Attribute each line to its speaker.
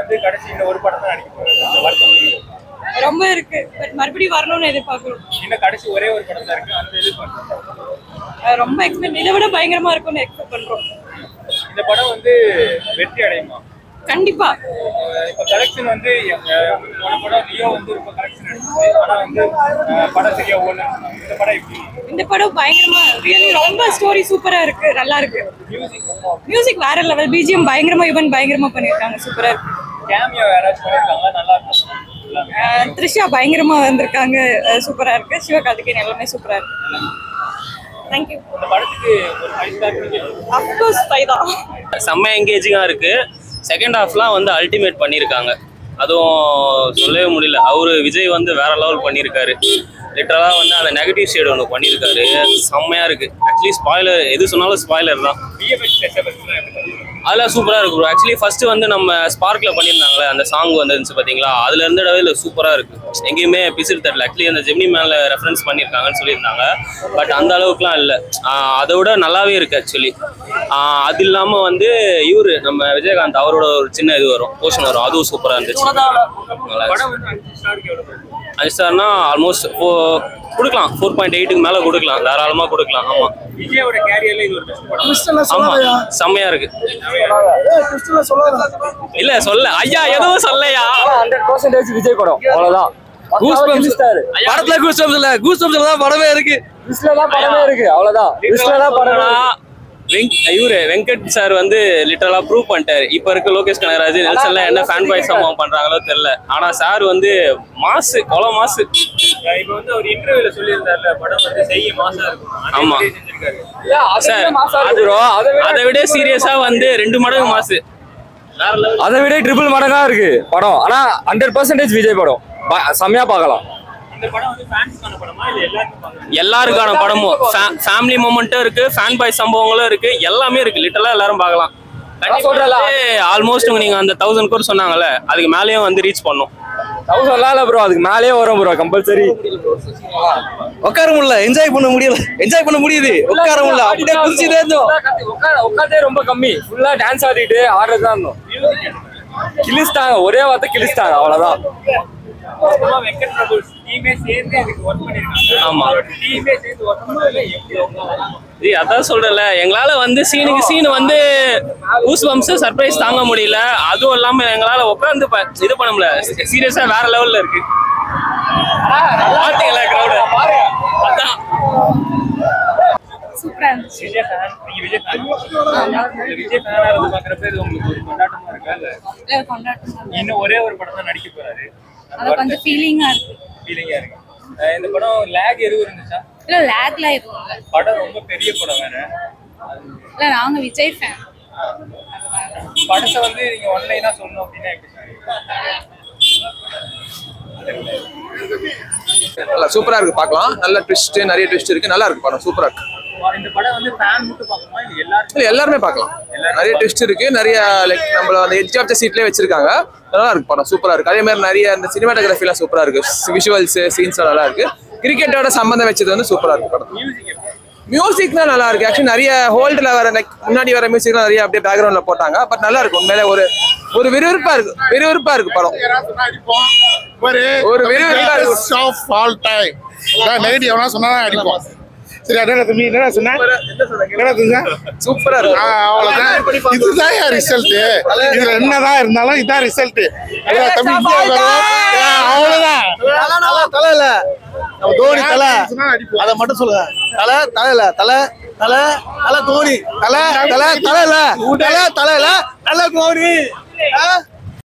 Speaker 1: வந்து கடைசி இந்த ஒரு படம் தான் நடிக்க போறாரு.
Speaker 2: ரொம்ப இருக்கு. பட் மறுபடியும் வரணும்னு எதிர்பார்க்கிறோம்.
Speaker 1: இன்னும் கடைசி ஒரே ஒரு படம் தான் இருக்கு. அந்த எதிர்பார்க்கிறோம்.
Speaker 2: ரொம்ப எக்ஸ்பெக்ட் இதை விட பயங்கரமா இருக்கும்னு எக்ஸ்பெக்ட் பண்றோம்.
Speaker 1: இந்த படம் வந்து வெற்றி அடையுமா?
Speaker 2: கண்டிப்பா.
Speaker 1: இப்ப கலெக்ஷன் வந்து படம் லியோ வந்து ரொம்ப கலெக்ஷன் அடிச்சு, ஆனா வந்து படம் சரியா ஓடல. இந்த படம் எப்படி?
Speaker 2: இந்த படம் பயங்கரமா ரியலி ரொம்ப ஸ்டோரி சூப்பரா இருக்கு. நல்லா இருக்கு. மியூசிக் வேற லெவல். பிஜிஎம் பயங்கரமா ஈவன் பயங்கரமா பண்ணிருக்காங்க. சூப்பரா இருக்கு.
Speaker 1: கேமியோ யாராச்சும் பண்ணிருக்காங்க? நல்லா இருக்கு.
Speaker 2: த்ரிஷா பயங்கரமா வந்திருக்காங்க. சூப்பரா இருக்கு. சிவகார்த்திகேயன் எல்லாமே சூப்பரா இருக்கு. Thank you.
Speaker 1: இந்த படத்துக்கு ஒரு 5 ஸ்டார் கொடுங்க.
Speaker 2: Of course 5 தான்.
Speaker 3: செம்ம என்கேஜிங்கா இருக்கு. செகண்ட் ஹாஃப்லாம் வந்து அல்டிமேட் பண்ணியிருக்காங்க. அதுவும் சொல்லவே முடியல. அவரு விஜய் வந்து வேற லெவல் பண்ணியிருக்காரு. லிட்டரலா வந்து அந்த நெகட்டிவ் ஷேட் ஒன்று பண்ணியிருக்காரு. செம்மையா இருக்கு. ஆக்சுவலி ஸ்பாய்லர் எது சொன்னாலும் ஸ்பாய்லர் தான். அதெல்லாம் சூப்பராக இருக்கு ப்ரோ. ஆக்சுவலி ஃபர்ஸ்ட் வந்து நம்ம ஸ்பார்க்ல பண்ணியிருந்தாங்களே அந்த சாங் வந்துருந்துச்சு பார்த்தீங்களா, அதுல இருந்த சூப்பராக இருக்கு. எங்கேயுமே பிசில் தரல. ஆக்சுவலி அந்த ஜெமினி மேல ரெஃபரன்ஸ் பண்ணியிருக்காங்கன்னு சொல்லியிருந்தாங்க. பட் அந்த அளவுக்குலாம் இல்லை. அதை விட நல்லாவே இருக்கு ஆக்சுவலி. அது இல்லாமல் வந்து இவரு நம்ம விஜயகாந்த் அவரோட ஒரு சின்ன இது வரும், போர்ஷன் வரும். அதுவும் சூப்பராக இருந்துச்சு. 5 ஸ்டார்னா ஆல்மோஸ்ட் கொடுக்கலாம். 4.8க்கு மேல கொடுக்கலாம். தாராளமா கொடுக்கலாம். ஆமா,
Speaker 1: விஜயோட கேரியர்ல இது ஒரு பெஸ்ட் படம்.
Speaker 3: ஆமா, செம்மையா இருக்கு. இல்ல சொல்ல ஐயா எதுவும் சொல்லலையா.
Speaker 4: 100% விஜய் படம். அவ்வளவுதான். படத்துல கூஸ்டம்ஸ் இல்ல, கூஸ்டம்ஸ்ல தான் படமே இருக்கு. லிஸ்ட்ல தான் படமே இருக்கு. அவ்வளவுதான். லிஸ்ட்ல தான் படமே.
Speaker 3: இவரு வெங்கட் சார் வந்து லிட்டரலா ப்ரூவ் பண்ணிட்டாரு. இப்ப இருக்க லோகேஷ் கனகராஜ் நெல்சன்ல என்ன ஃபேன் பாய் சம்பவம் பண்றாங்களோ தெரியல. ஆனா சார் வந்து மாசு, கொல மாசு.
Speaker 1: இப்ப வந்து ஒரு இன்டர்வியூல சொல்லியிருந்தாருல படம் வந்து செய்ய மாசா இருக்கும்.
Speaker 3: ஆமா சார், அதை விட சீரியஸா வந்து 2 மடங்கு மாசு.
Speaker 4: அதை விட ட்ரிபிள் மடங்கா இருக்கு படம். ஆனா 100% விஜய் படம். செம்மையா பார்க்கலாம்.
Speaker 3: எல்லாருக்கான படமும் ஃபேமிலி மொமெண்ட்டும் இருக்கு, ஃபேன் பாய் சம்பவங்களும் இருக்கு, எல்லாமே இருக்கு. லிட்டரலா எல்லாரும் பார்க்கலாம். ஆல்மோஸ்ட் நீங்க அந்த 1000 கோர் சொன்னாங்கல்ல, அதுக்கு மேலேயும் வந்து ரீச் பண்ணும்.
Speaker 4: 1000 இல்ல ப்ரோ, அதுக்கு மேலேயே வரும் ப்ரோ. கம்பல்சரி உட்கார முடியல, என்ஜாய் பண்ண முடியல. என்ஜாய் பண்ண முடியுது, உட்கார முடியல. அப்படியே குதிச்சுட்டே இருந்தோம். உட்காந்தே ரொம்ப கம்மி. ஃபுல்லா டான்ஸ் ஆடிட்டு ஆடுறதுதான் இருந்தோம். கிளிஸ்டாங்க, ஒரே வார்த்தை கிளிஸ்டாங்க. அவ்வளவுதான்.
Speaker 1: வெங்கட் பிரபு டீமே சேர்ந்து இதுக்கு வர்க் பண்ணிருக்காங்க.
Speaker 3: ஆமா,
Speaker 1: டீமே சேர்ந்து வர்க் பண்ணல. எப்படி
Speaker 3: அதான் சொல்றல, எங்களால வந்து சீனுக்கு சீன் வந்து ஊஸ் பம்ப்ஸ் சர்ப்ரைஸ் தாங்க முடியல. அதுவும் இல்லாம எங்களால உட்காந்து இது பண்ண முடியல. சீரியஸா வேற லெவல்ல இருக்கு. பாத்தீங்களா கிரவுட்? அதான்
Speaker 2: சூப்பரா இருந்துச்சு.
Speaker 1: விஜய் ஃபேன், நீங்க விஜய் ஃபேன். விஜய் ஃபேனா இருந்து பாக்குறப்ப இது உங்களுக்கு ஒரு கொண்டாட்டமா இருக்கா? இல்ல
Speaker 2: கொண்டாட்டம்.
Speaker 1: இன்னும் ஒரே ஒரு படம் தான் நடிக்க போறாரு.
Speaker 2: அது கொஞ்சம் ஃபீலிங்கா இருக்கு.
Speaker 1: ஃபீலிங்கா இருக்கு. இந்த படம் லாக் எதுவும் இருந்துச்சா?
Speaker 2: இல்ல லாக்லாம் எதுவும் இல்ல.
Speaker 1: படம் ரொம்ப பெரிய படம் வேற.
Speaker 2: இல்ல நாங்க விஜய் ஃபேன்.
Speaker 1: படத்தை வந்து நீங்க ஆன்லைனா சொல்லணும் அப்படின்னா எப்படி
Speaker 5: சொல்லுவீங்க? சூப்பரா இருக்கு, பார்க்கலாம். நல்ல ட்விஸ்ட், நிறைய ட்விஸ்ட் இருக்கு. நல்லா இருக்கு படம், சூப்பரா இருக்கு.
Speaker 1: இந்த படம் வந்து ஃபேன் மட்டும் பார்க்கணுமா இல்ல
Speaker 5: எல்லாருமே பார்க்கலாம். நிறைய ட்விஸ்ட் இருக்கு. நிறைய லைக் நம்மள அந்த எட்ஜ் ஆஃப் தி சீட்லயே வச்சிருக்காங்க. நல்லா இருக்கு படம், சூப்பரா இருக்கு. அதே மாதிரி நிறைய அந்த சினிமாட்டோகிராஃபி எல்லாம் சூப்பரா இருக்கு. விஷுவல்ஸ், சீன்ஸ் நல்லா இருக்கு. கிரிக்கெட்டோட சம்பந்தம் வச்சது வந்து சூப்பரா இருக்கு படம். மியூசிக் தான் நல்லா இருக்கு. ஆக்சுவலி நிறைய ஹோல்டுல வர முன்னாடி வர மியூசிக் நிறைய அப்படியே பேக்ரவுண்ட்ல போட்டாங்க. பட் நல்லா இருக்கு. உண்மையிலே ஒரு விறுவிறுப்பா இருக்கு. விறுவிறுப்பா இருக்கு படம். ஒரு விறுவிறுப்பா இருக்கு.
Speaker 6: சரி, என்ன தம்பி, என்ன சொன்ன?
Speaker 5: சூப்பரா இருக்கு.
Speaker 6: அவ்வளவுதான். இதுதான் ரிசல்ட். இதுல என்னதான் இருந்தாலும் இதான் ரிசல்ட். அவ்வளவுதான்.
Speaker 7: தலை இல்ல, தோனி தலை. அத மட்டும் சொல்லுங்க. தலை தலை இல்ல, தலை தலை தலை தோனி. தலை தலை தலை இல்ல, தலை தலை இல்ல, தலை தோனி.